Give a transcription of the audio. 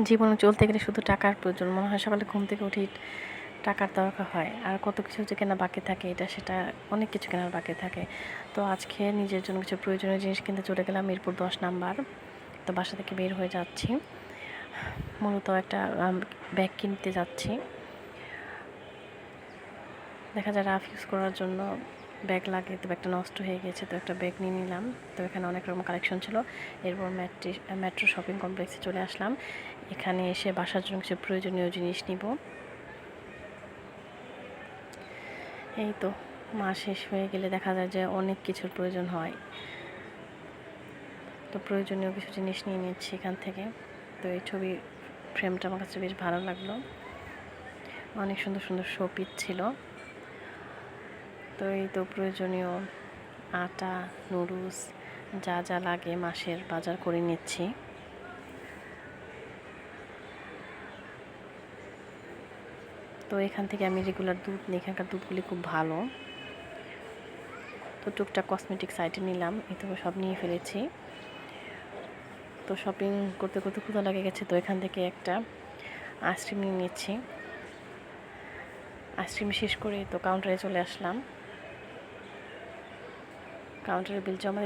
জীবনে চলতে গেলে শুধু টাকার প্রয়োজন। মনে হয় সকালে ঘুম থেকে উঠেই টাকার দরকার হয়। আর কত কিছু যে কেনা বাকি থাকে, এটা সেটা অনেক কিছু কেনার বাকি থাকে। তো আজকে নিজের জন্য কিছু প্রয়োজনীয় জিনিস কিনতে চলে গেলাম মিরপুর 10 নাম্বার। তো বাসা থেকে বের হয়ে যাচ্ছি, মূলত একটা ব্যাগ কিনতে যাচ্ছি। দেখা যায় রাফ ইউজ করার জন্য ব্যাগ লাগে, তো ব্যাগটা নষ্ট হয়ে গেছে, তো একটা ব্যাগ নিয়ে নিলাম। তো এখানে অনেক রকম কালেকশন ছিল। এরপর মেট্রো শপিং কমপ্লেক্সে চলে আসলাম। এখানে এসে বাসার জন্য কিছু প্রয়োজনীয় জিনিস নিব। এই তো মাস শেষ হয়ে গেলে দেখা যায় যে অনেক কিছুর প্রয়োজন হয়। তো প্রয়োজনীয় কিছু জিনিস নিয়ে নিচ্ছি এখান থেকে। তো এই ছবি ফ্রেমটা আমার কাছে বেশ ভালো লাগলো। অনেক সুন্দর সুন্দর শোপিস ছিল। তো এই তো প্রয়োজনীয় আটা, নুডলস যা যা লাগে মাসের বাজার করে নিচ্ছি। তো এখান থেকে আমি রেগুলার দুধ নিই, এখানকার দুধগুলি খুব ভালো। তো টুকটাক কসমেটিক্স আইটেম নিলাম, এই তো সব নিয়ে ফেলেছি। তো শপিং করতে করতে ক্ষুধা লেগে গেছে, তো এখান থেকে একটা আইসক্রিম নিয়ে নিচ্ছি। আইসক্রিম শেষ করে তো কাউন্টারে চলে আসলাম। কাউন্টারে বিল জমা দিতে